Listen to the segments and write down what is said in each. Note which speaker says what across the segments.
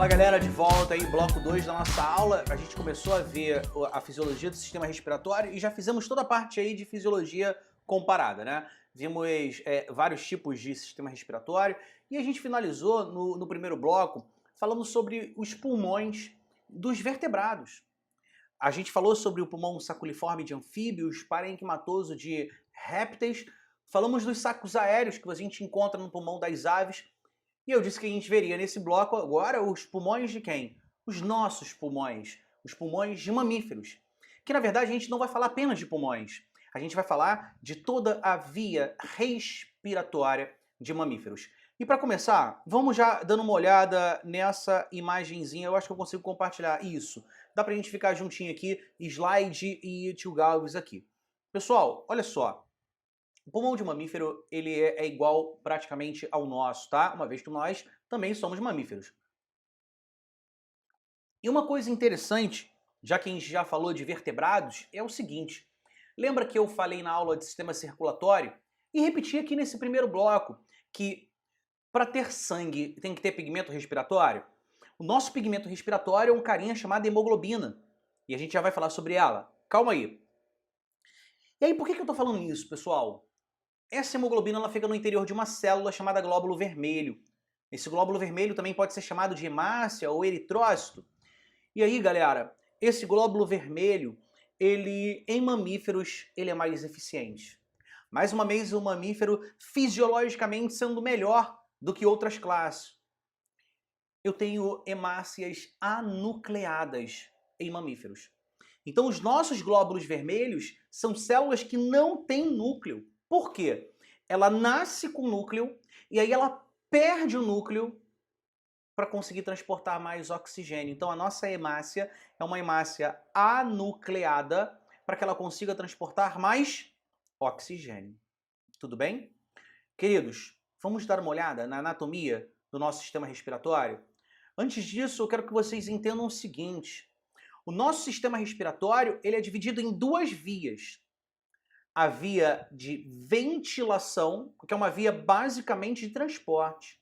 Speaker 1: Fala galera, de volta aí, bloco 2 da nossa aula. A gente começou a ver a fisiologia do sistema respiratório e já fizemos toda a parte aí de fisiologia comparada, né? Vimos vários tipos de sistema respiratório e a gente finalizou no primeiro bloco falando sobre os pulmões dos vertebrados. A gente falou sobre o pulmão saculiforme de anfíbios, parênquimatoso de répteis, falamos dos sacos aéreos que a gente encontra no pulmão das aves. E eu disse que a gente veria nesse bloco agora os pulmões de quem? Os nossos pulmões, os pulmões de mamíferos. Que na verdade a gente não vai falar apenas de pulmões, a gente vai falar de toda a via respiratória de mamíferos. E para começar, vamos já dando uma olhada nessa imagenzinha, eu acho que eu consigo compartilhar isso. Dá pra gente ficar juntinho aqui, slide e tio Galves aqui. Pessoal, olha só. O pulmão de mamífero ele é igual praticamente ao nosso, tá? Uma vez que nós também somos mamíferos. E uma coisa interessante, já que a gente já falou de vertebrados, é o seguinte. Lembra que eu falei na aula de sistema circulatório? E repeti aqui nesse primeiro bloco que para ter sangue tem que ter pigmento respiratório? O nosso pigmento respiratório é um carinha chamado hemoglobina. E a gente já vai falar sobre ela. Calma aí. E aí, por que eu tô falando isso, pessoal? Essa hemoglobina ela fica no interior de uma célula chamada glóbulo vermelho. Esse glóbulo vermelho também pode ser chamado de hemácia ou eritrócito. E aí, galera, esse glóbulo vermelho, em mamíferos, ele é mais eficiente. Mais uma vez, o mamífero fisiologicamente sendo melhor do que outras classes. Eu tenho hemácias anucleadas em mamíferos. Então, os nossos glóbulos vermelhos são células que não têm núcleo. Por quê? Ela nasce com núcleo e aí ela perde o núcleo para conseguir transportar mais oxigênio. Então a nossa hemácia é uma hemácia anucleada para que ela consiga transportar mais oxigênio. Tudo bem? Queridos, vamos dar uma olhada na anatomia do nosso sistema respiratório? Antes disso, eu quero que vocês entendam o seguinte. O nosso sistema respiratório ele é dividido em duas vias. A via de ventilação, que é uma via basicamente de transporte,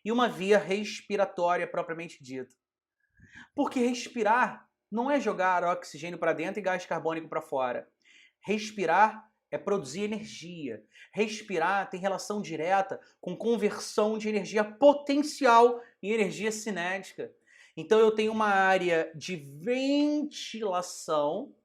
Speaker 1: e uma via respiratória propriamente dita. Porque respirar não é jogar oxigênio para dentro e gás carbônico para fora. Respirar é produzir energia. Respirar tem relação direta com conversão de energia potencial em energia cinética. Então eu tenho uma área de ventilação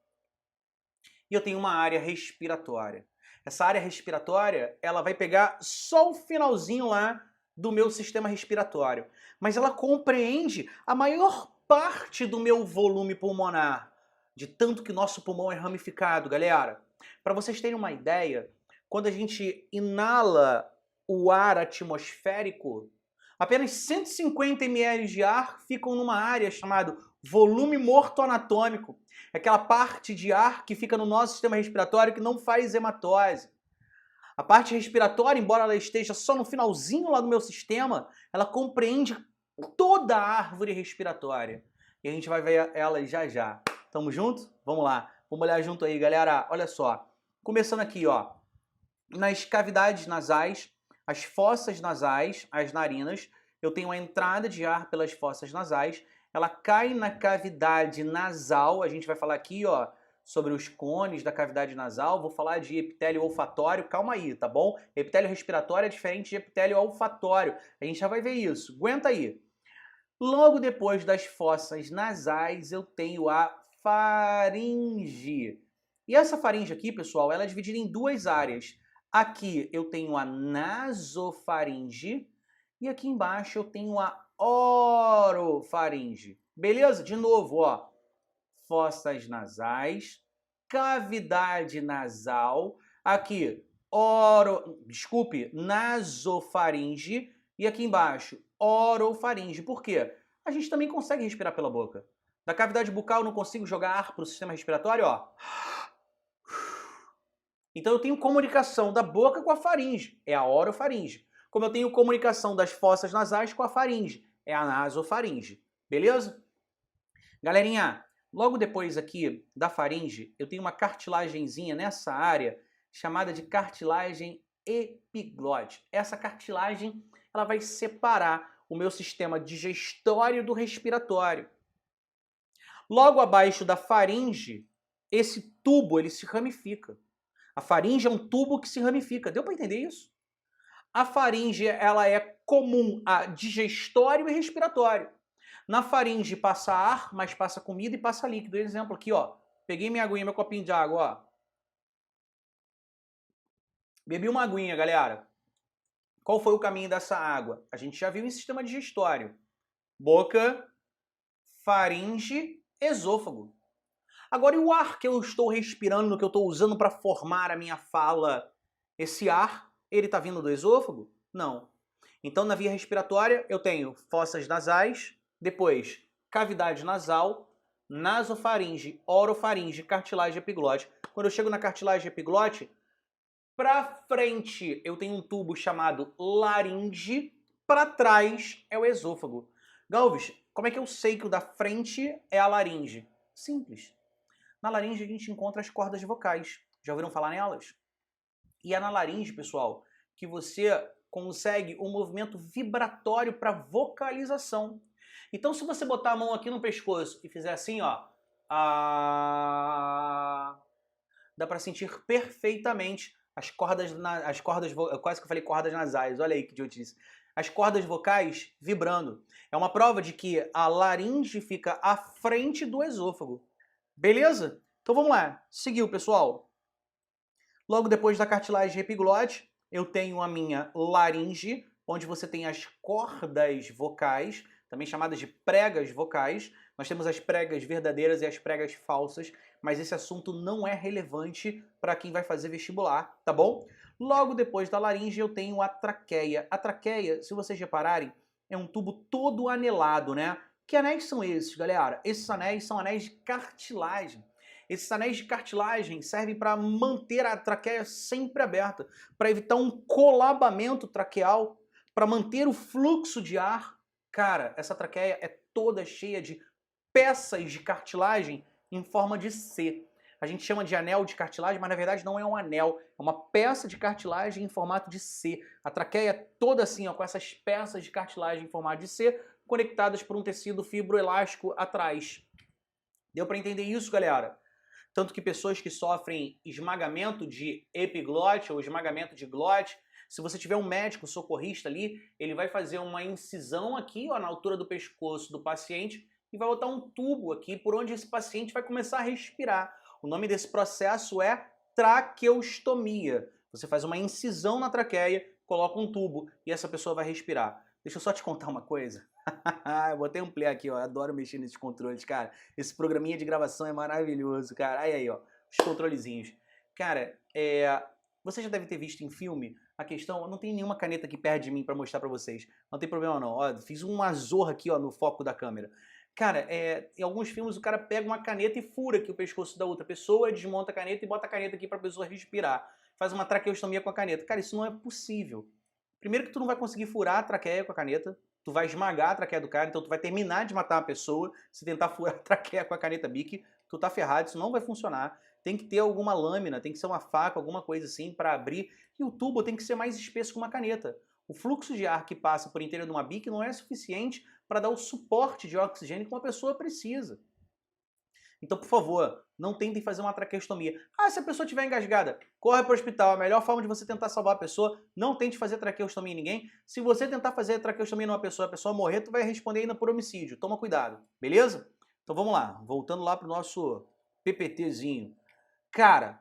Speaker 1: e eu tenho uma área respiratória. Essa área respiratória, ela vai pegar só o finalzinho lá do meu sistema respiratório, mas ela compreende a maior parte do meu volume pulmonar, de tanto que nosso pulmão é ramificado, galera. Para vocês terem uma ideia, quando a gente inala o ar atmosférico, apenas 150 ml de ar ficam numa área chamada volume morto anatômico. É aquela parte de ar que fica no nosso sistema respiratório que não faz hematose. A parte respiratória, embora ela esteja só no finalzinho lá do meu sistema, ela compreende toda a árvore respiratória. E a gente vai ver ela já já. Tamo junto? Vamos lá. Vamos olhar junto aí, galera. Olha só. Começando aqui, ó. Nas cavidades nasais, as fossas nasais, as narinas, eu tenho a entrada de ar pelas fossas nasais, ela cai na cavidade nasal, a gente vai falar aqui, ó, sobre os cones da cavidade nasal, vou falar de epitélio olfatório, calma aí, tá bom? Epitélio respiratório é diferente de epitélio olfatório, a gente já vai ver isso, aguenta aí. Logo depois das fossas nasais, eu tenho a faringe. E essa faringe aqui, pessoal, ela é dividida em duas áreas. Aqui eu tenho a nasofaringe e aqui embaixo eu tenho a orofaringe. Beleza? De novo, ó. Fossas nasais, cavidade nasal, aqui nasofaringe e aqui embaixo orofaringe. Por quê? A gente também consegue respirar pela boca. Da cavidade bucal eu não consigo jogar ar para o sistema respiratório, ó. Então eu tenho comunicação da boca com a faringe, é a orofaringe. Como eu tenho comunicação das fossas nasais com a faringe, é a nasofaringe. Beleza? Galerinha, logo depois aqui da faringe, eu tenho uma cartilagenzinha nessa área chamada de cartilagem epiglote. Essa cartilagem ela vai separar o meu sistema digestório do respiratório. Logo abaixo da faringe, esse tubo ele se ramifica. A faringe é um tubo que se ramifica. Deu para entender isso? A faringe ela é comum a digestório e respiratório. Na faringe passa ar, mas passa comida e passa líquido. Exemplo aqui, ó. Peguei minha aguinha, meu copinho de água, ó. Bebi uma aguinha, galera. Qual foi o caminho dessa água? A gente já viu em sistema digestório. Boca, faringe, esôfago. Agora, e o ar que eu estou respirando, que eu estou usando para formar a minha fala, esse ar, ele está vindo do esôfago? Não. Então, na via respiratória, eu tenho fossas nasais, depois cavidade nasal, nasofaringe, orofaringe, cartilagem epiglote. Quando eu chego na cartilagem epiglote, para frente eu tenho um tubo chamado laringe, para trás é o esôfago. Galves, como é que eu sei que o da frente é a laringe? Simples. Na laringe a gente encontra as cordas vocais. Já ouviram falar nelas? E é na laringe, pessoal, que você consegue um movimento vibratório para vocalização. Então, se você botar a mão aqui no pescoço e fizer assim, ó, dá para sentir perfeitamente as cordas, quase que eu falei cordas nasais, olha aí que idiotice. As cordas vocais vibrando. É uma prova de que a laringe fica à frente do esôfago. Beleza? Então vamos lá. Seguiu, pessoal. Logo depois da cartilagem epiglote, eu tenho a minha laringe, onde você tem as cordas vocais, também chamadas de pregas vocais. Nós temos as pregas verdadeiras e as pregas falsas, mas esse assunto não é relevante para quem vai fazer vestibular, tá bom? Logo depois da laringe eu tenho a traqueia. A traqueia, se vocês repararem, é um tubo todo anelado, né? Que anéis são esses, galera? Esses anéis são anéis de cartilagem. Esses anéis de cartilagem servem para manter a traqueia sempre aberta, para evitar um colabamento traqueal, para manter o fluxo de ar. Cara, essa traqueia é toda cheia de peças de cartilagem em forma de C. A gente chama de anel de cartilagem, mas na verdade não é um anel, é uma peça de cartilagem em formato de C. A traqueia é toda assim, ó, com essas peças de cartilagem em formato de C, conectadas por um tecido fibroelástico atrás. Deu para entender isso, galera? Tanto que pessoas que sofrem esmagamento de epiglote ou esmagamento de glote, se você tiver um médico socorrista ali, ele vai fazer uma incisão aqui, ó, na altura do pescoço do paciente e vai botar um tubo aqui por onde esse paciente vai começar a respirar. O nome desse processo é traqueostomia. Você faz uma incisão na traqueia, coloca um tubo e essa pessoa vai respirar. Deixa eu só te contar uma coisa. Eu botei um play aqui, ó. Adoro mexer nesses controles, cara. Esse programinha de gravação é maravilhoso, cara. Aí, ó. Os controlezinhos. Cara, você já deve ter visto em filme a questão... Não tem nenhuma caneta aqui perto de mim pra mostrar pra vocês. Não tem problema, não. Ó, fiz uma zorra aqui, ó, no foco da câmera. Cara, em alguns filmes o cara pega uma caneta e fura aqui o pescoço da outra pessoa, desmonta a caneta e bota a caneta aqui pra pessoa respirar. Faz uma traqueostomia com a caneta. Cara, isso não é possível. Primeiro que tu não vai conseguir furar a traqueia com a caneta. Tu vai esmagar a traqueia do cara, então tu vai terminar de matar a pessoa se tentar furar a traqueia com a caneta Bic. Tu tá ferrado, isso não vai funcionar. Tem que ter alguma lâmina, tem que ser uma faca, alguma coisa assim para abrir. E o tubo tem que ser mais espesso que uma caneta. O fluxo de ar que passa por inteiro de uma Bic não é suficiente para dar o suporte de oxigênio que uma pessoa precisa. Então, por favor, não tentem fazer uma traqueostomia. Ah, se a pessoa estiver engasgada, corre para o hospital. A melhor forma de você tentar salvar a pessoa, não tente fazer traqueostomia em ninguém. Se você tentar fazer traqueostomia numa pessoa, a pessoa morrer, tu vai responder ainda por homicídio. Toma cuidado, beleza? Então vamos lá, voltando lá pro nosso PPTzinho. Cara,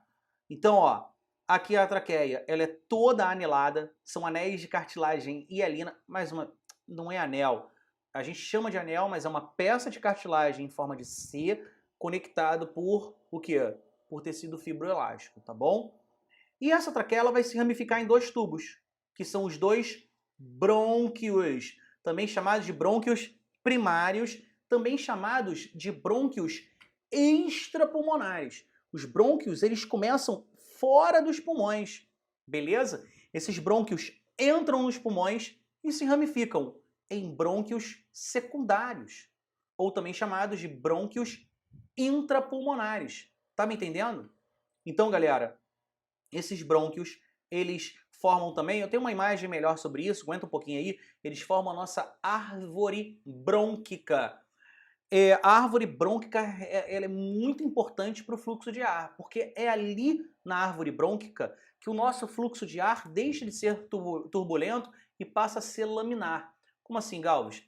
Speaker 1: então ó, aqui a traqueia, ela é toda anelada, são anéis de cartilagem hialina, mas não é anel. A gente chama de anel, mas é uma peça de cartilagem em forma de C, conectado por o quê? Por tecido fibroelástico, tá bom? E essa traqueia ela vai se ramificar em dois tubos, que são os dois brônquios, também chamados de brônquios primários, também chamados de brônquios extrapulmonares. Os brônquios, eles começam fora dos pulmões, beleza? Esses brônquios entram nos pulmões e se ramificam em brônquios secundários, ou também chamados de brônquios intrapulmonares. Tá me entendendo? Então, galera, esses brônquios eles formam também, eu tenho uma imagem melhor sobre isso, aguenta um pouquinho aí, eles formam a nossa árvore brônquica. A árvore brônquica ela é muito importante para o fluxo de ar, porque é ali na árvore brônquica que o nosso fluxo de ar deixa de ser turbulento e passa a ser laminar. Como assim, Galvez?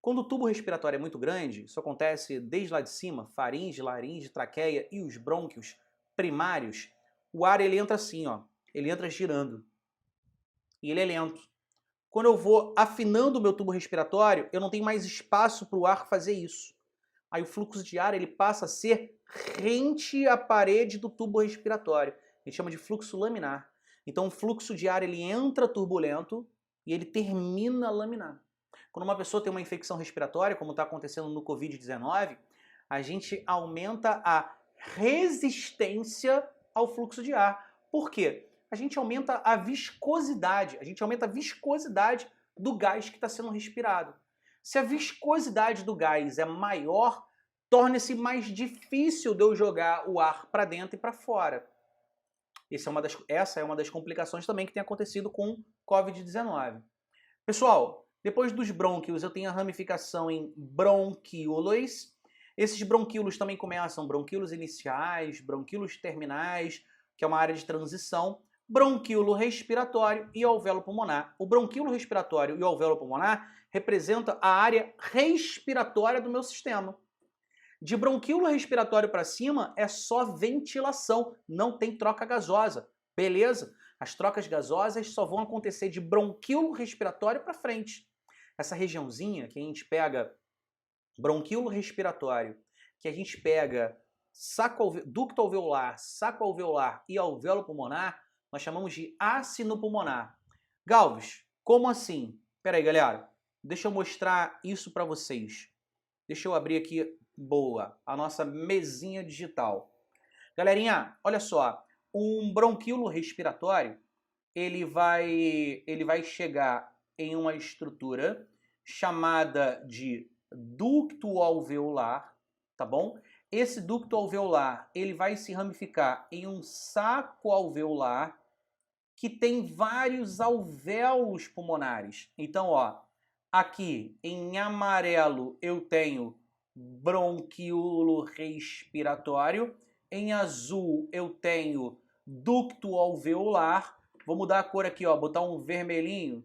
Speaker 1: Quando o tubo respiratório é muito grande, isso acontece desde lá de cima, faringe, laringe, traqueia e os brônquios primários, o ar ele entra assim, ó, ele entra girando e ele é lento. Quando eu vou afinando o meu tubo respiratório, eu não tenho mais espaço para o ar fazer isso. Aí o fluxo de ar ele passa a ser rente à parede do tubo respiratório. A gente chama de fluxo laminar. Então o fluxo de ar ele entra turbulento e ele termina laminar. Quando uma pessoa tem uma infecção respiratória, como está acontecendo no Covid-19, a gente aumenta a resistência ao fluxo de ar. Por quê? A gente aumenta a viscosidade, do gás que está sendo respirado. Se a viscosidade do gás é maior, torna-se mais difícil de eu jogar o ar para dentro e para fora. Essa é uma das complicações também que tem acontecido com Covid-19. Pessoal, depois dos brônquios eu tenho a ramificação em bronquíolos. Esses bronquíolos também começam bronquíolos iniciais, bronquíolos terminais, que é uma área de transição, bronquíolo respiratório e alvéolo pulmonar. O bronquíolo respiratório e o alvéolo pulmonar representam a área respiratória do meu sistema. De bronquíolo respiratório para cima é só ventilação, não tem troca gasosa. Beleza? As trocas gasosas só vão acontecer de bronquíolo respiratório para frente. Essa regiãozinha que a gente pega bronquíolo respiratório, que a gente pega ducto alveolar, saco alveolar e alvéolo pulmonar, nós chamamos de ácino pulmonar. Galvez, como assim? Pera aí, galera. Deixa eu mostrar isso para vocês. Deixa eu abrir aqui, boa, a nossa mesinha digital. Galerinha, olha só. Um bronquíolo respiratório, ele vai chegar em uma estrutura chamada de ducto alveolar, tá bom? Esse ducto alveolar, ele vai se ramificar em um saco alveolar que tem vários alvéolos pulmonares. Então, ó, aqui em amarelo eu tenho bronquíolo respiratório, em azul eu tenho ducto alveolar. Vou mudar a cor aqui, ó, botar um vermelhinho.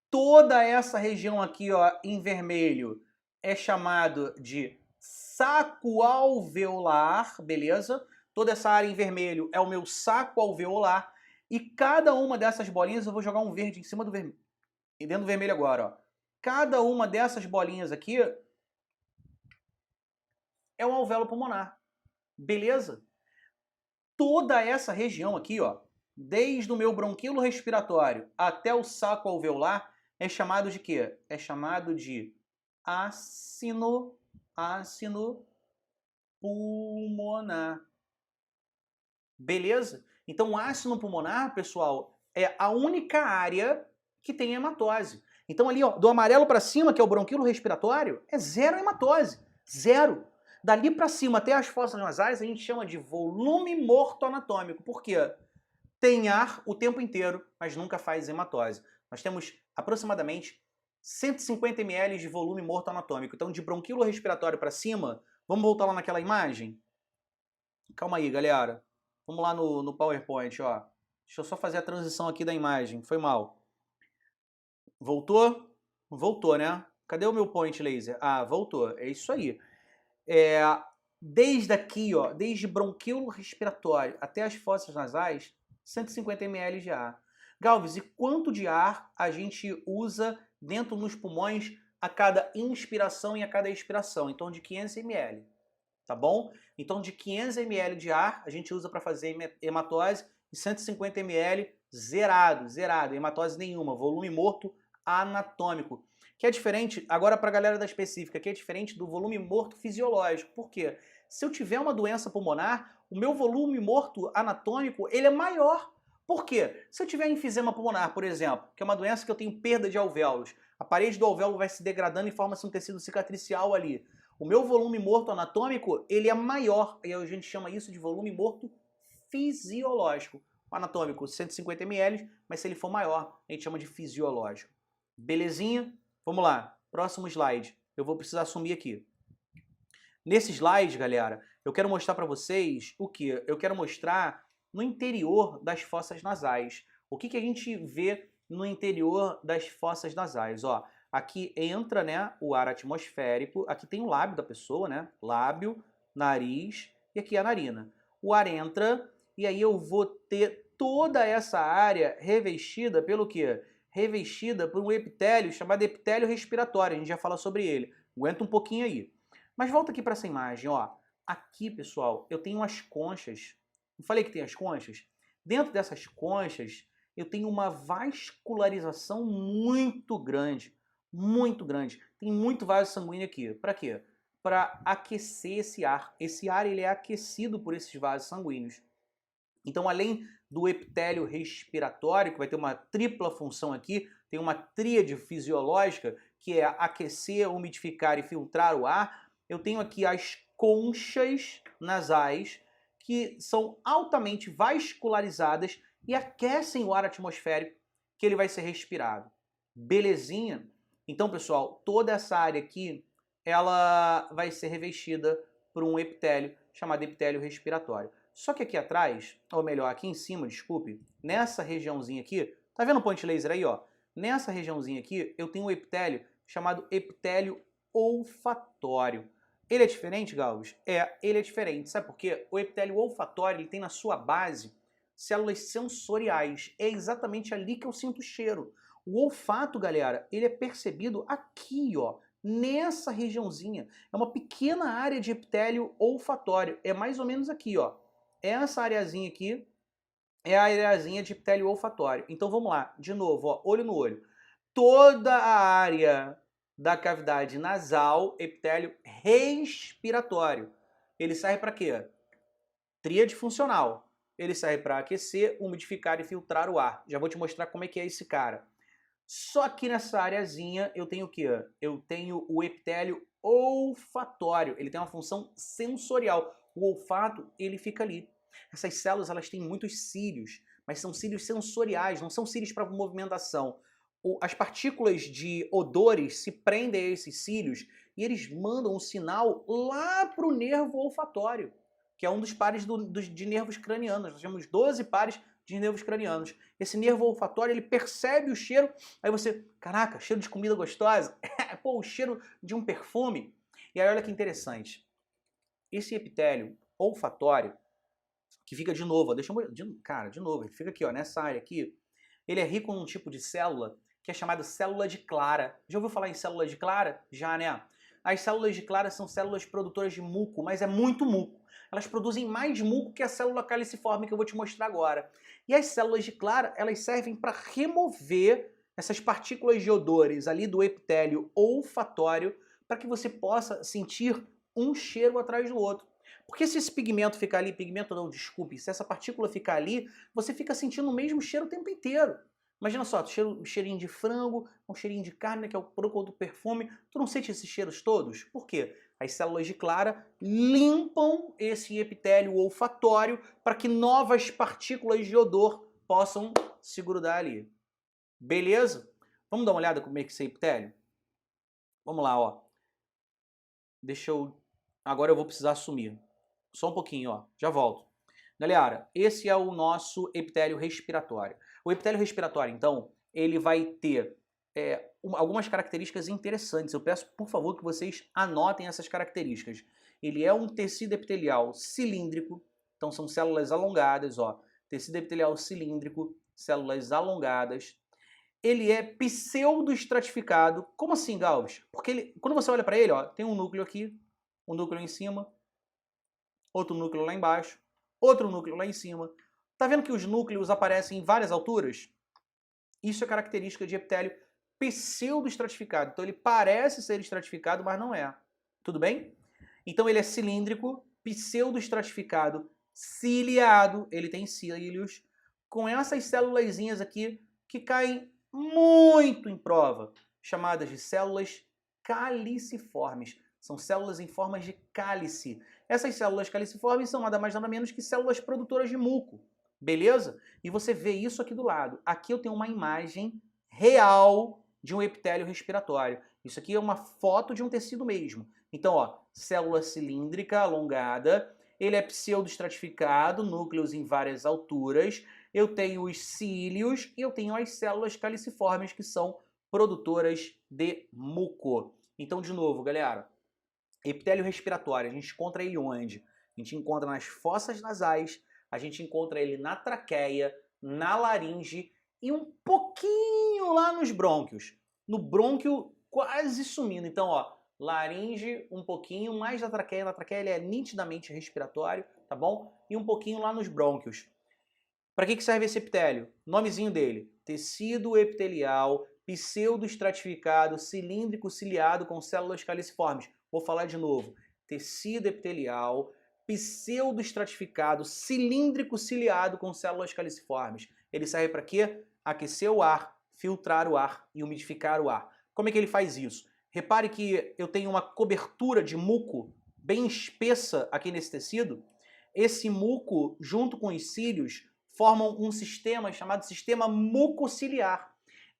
Speaker 1: Toda essa região aqui, ó, em vermelho é chamado de saco alveolar, beleza? Toda essa área em vermelho é o meu saco alveolar e cada uma dessas bolinhas eu vou jogar um verde em cima do vermelho. E dentro do vermelho agora, ó. Cada uma dessas bolinhas aqui é um alvéolo pulmonar. Beleza? Toda essa região aqui, ó, desde o meu bronquíolo respiratório até o saco alveolar, é chamado de quê? É chamado de ácino pulmonar. Beleza? Então, o ácino pulmonar, pessoal, é a única área que tem hematose. Então, ali, ó, do amarelo para cima, que é o bronquíolo respiratório, é zero hematose. Zero. Dali para cima até as fossas nasais, a gente chama de volume morto anatômico. Por quê? Tem ar o tempo inteiro, mas nunca faz hematose. Nós temos aproximadamente 150 ml de volume morto anatômico. Então, de bronquíolo respiratório para cima, vamos voltar lá naquela imagem? Calma aí, galera. Vamos lá no PowerPoint, ó. Deixa eu só fazer a transição aqui da imagem. Foi mal. Voltou? Voltou, né? Cadê o meu point laser? Ah, voltou. É isso aí. Desde aqui, ó, desde bronquíolo respiratório até as fossas nasais, 150 ml de ar. Galvez, e quanto de ar a gente usa dentro dos pulmões a cada inspiração e a cada expiração? Em torno de 500 ml, tá bom? Então, de 500 ml de ar a gente usa para fazer hematose e 150 ml zerado, hematose nenhuma, volume morto anatômico. Que é diferente, agora para a galera da específica, que é diferente do volume morto fisiológico. Por quê? Se eu tiver uma doença pulmonar, o meu volume morto anatômico ele é maior. Por quê? Se eu tiver enfisema pulmonar, por exemplo, que é uma doença que eu tenho perda de alvéolos, a parede do alvéolo vai se degradando e forma-se um tecido cicatricial ali. O meu volume morto anatômico ele é maior, e a gente chama isso de volume morto fisiológico. O anatômico, 150 ml, mas se ele for maior, a gente chama de fisiológico. Belezinha? Vamos lá, próximo slide. Eu vou precisar sumir aqui. Nesse slide, galera, eu quero mostrar para vocês o que? Eu quero mostrar no interior das fossas nasais. O que a gente vê no interior das fossas nasais? Ó, aqui entra, né, o ar atmosférico, aqui tem o lábio da pessoa, né? Lábio, nariz e aqui a narina. O ar entra e aí eu vou ter toda essa área revestida pelo quê? Revestida por um epitélio chamado epitélio respiratório. A gente já fala sobre ele. Aguenta um pouquinho aí. Mas volta aqui para essa imagem, ó. Aqui, pessoal, eu tenho as conchas. Não falei que tem as conchas? Dentro dessas conchas, eu tenho uma vascularização muito grande. Muito grande. Tem muito vaso sanguíneo aqui. Para quê? Para aquecer esse ar. Esse ar ele é aquecido por esses vasos sanguíneos. Então, além do epitélio respiratório, que vai ter uma tripla função aqui, tem uma tríade fisiológica, que é aquecer, umidificar e filtrar o ar, eu tenho aqui as conchas nasais, que são altamente vascularizadas e aquecem o ar atmosférico que ele vai ser respirado. Belezinha? Então, pessoal, toda essa área aqui, ela vai ser revestida por um epitélio chamado epitélio respiratório. Só que aqui atrás, ou melhor, aqui em cima, desculpe, nessa regiãozinha aqui, tá vendo o point laser aí, ó? Nessa regiãozinha aqui, eu tenho um epitélio chamado epitélio olfatório. Ele é diferente, Galvez? Ele é diferente. Sabe por quê? O epitélio olfatório, ele tem na sua base células sensoriais. É exatamente ali que eu sinto o cheiro. O olfato, galera, ele é percebido aqui, ó, nessa regiãozinha. É uma pequena área de epitélio olfatório. É mais ou menos aqui, ó. Essa areazinha aqui é a areazinha de epitélio olfatório. Então vamos lá, de novo, ó, olho no olho. Toda a área da cavidade nasal, epitélio respiratório. Ele serve para quê? Tríade funcional. Ele serve para aquecer, umidificar e filtrar o ar. Já vou te mostrar como é que é esse cara. Só que nessa areazinha eu tenho o quê? Eu tenho o epitélio olfatório. Ele tem uma função sensorial. O olfato, ele fica ali. Essas células, elas têm muitos cílios, mas são cílios sensoriais, não são cílios para movimentação. As partículas de odores se prendem a esses cílios e eles mandam um sinal lá para o nervo olfatório, que é um dos pares de nervos cranianos. Nós temos 12 pares de nervos cranianos. Esse nervo olfatório, ele percebe o cheiro, aí você, caraca, cheiro de comida gostosa, pô, o cheiro de um perfume. E aí olha que interessante, esse epitélio olfatório, que fica de novo, deixa eu, de novo, ele fica aqui, ó, nessa área aqui, ele é rico num tipo de célula que é chamada célula de Clara. Já ouviu falar em célula de Clara? Já, né? As células de Clara são células produtoras de muco, mas é muito muco. Elas produzem mais muco que a célula caliciforme que eu vou te mostrar agora. E as células de Clara, elas servem para remover essas partículas de odores ali do epitélio olfatório para que você possa sentir um cheiro atrás do outro. Porque se esse pigmento ficar ali, pigmento não, desculpe, se essa partícula ficar ali, você fica sentindo o mesmo cheiro o tempo inteiro. Imagina só, cheirinho de frango, um cheirinho de carne, que é o produto do perfume. Tu não sente esses cheiros todos? Por quê? As células de Clara limpam esse epitélio olfatório para que novas partículas de odor possam se grudar ali. Beleza? Vamos dar uma olhada como é que é esse epitélio? Vamos lá, ó. Agora eu vou precisar sumir. Só um pouquinho, ó. Já volto. Galera, esse é o nosso epitélio respiratório. O epitélio respiratório, então, ele vai ter algumas características interessantes. Eu peço, por favor, que vocês anotem essas características. Ele é um tecido epitelial cilíndrico, então são células alongadas, ó. Tecido epitelial cilíndrico, células alongadas. Ele é pseudoestratificado. Como assim, Galvez? Porque quando você olha para ele, ó, tem um núcleo aqui, um núcleo em cima, outro núcleo lá embaixo, outro núcleo lá em cima. Tá vendo que os núcleos aparecem em várias alturas? Isso é característica de epitélio pseudoestratificado. Então ele parece ser estratificado, mas não é. Tudo bem? Então ele é cilíndrico, pseudoestratificado, ciliado, ele tem cílios, com essas célulazinhas aqui que caem muito em prova, chamadas de células caliciformes. São células em formas de cálice. Essas células caliciformes são nada mais nada menos que células produtoras de muco. Beleza? E você vê isso aqui do lado. Aqui eu tenho uma imagem real de um epitélio respiratório. Isso aqui é uma foto de um tecido mesmo. Então, ó, célula cilíndrica alongada, ele é pseudoestratificado, núcleos em várias alturas, eu tenho os cílios e eu tenho as células caliciformes que são produtoras de muco. Então, de novo, galera, epitélio respiratório, a gente encontra ele onde? A gente encontra nas fossas nasais, a gente encontra ele na traqueia, na laringe e um pouquinho lá nos brônquios. No brônquio quase sumindo. Então, ó, laringe, um pouquinho mais da traqueia. Na traqueia ele é nitidamente respiratório, tá bom? E um pouquinho lá nos brônquios. Para que serve esse epitélio? Nomezinho dele: tecido epitelial pseudoestratificado, cilíndrico ciliado com células caliciformes. Vou falar de novo. Tecido epitelial pseudoestratificado, cilíndrico ciliado com células caliciformes. Ele serve para quê? Aquecer o ar, filtrar o ar e umidificar o ar. Como é que ele faz isso? Repare que eu tenho uma cobertura de muco bem espessa aqui nesse tecido. Esse muco, junto com os cílios, formam um sistema chamado sistema mucociliar.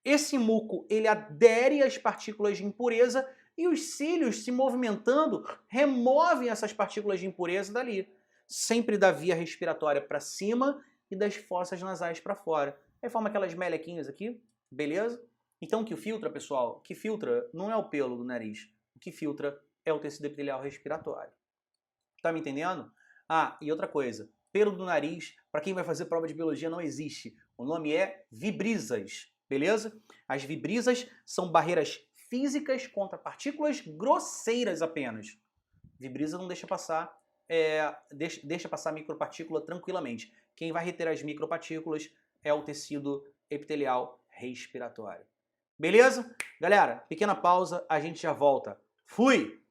Speaker 1: Esse muco, ele adere às partículas de impureza e os cílios, se movimentando, removem essas partículas de impureza dali. Sempre da via respiratória para cima e das fossas nasais para fora. Aí forma aquelas melequinhas aqui, beleza? Então o que filtra, pessoal? O que filtra não é o pelo do nariz. O que filtra é o tecido epitelial respiratório. Tá me entendendo? Ah, e outra coisa. Pelo do nariz, para quem vai fazer prova de biologia, não existe. O nome é vibrisas, beleza? As vibrisas são barreiras físicas contra partículas grosseiras apenas. Vibrisa não deixa passar, deixa passar micropartícula tranquilamente. Quem vai reter as micropartículas é o tecido epitelial respiratório. Beleza? Galera, pequena pausa, a gente já volta. Fui!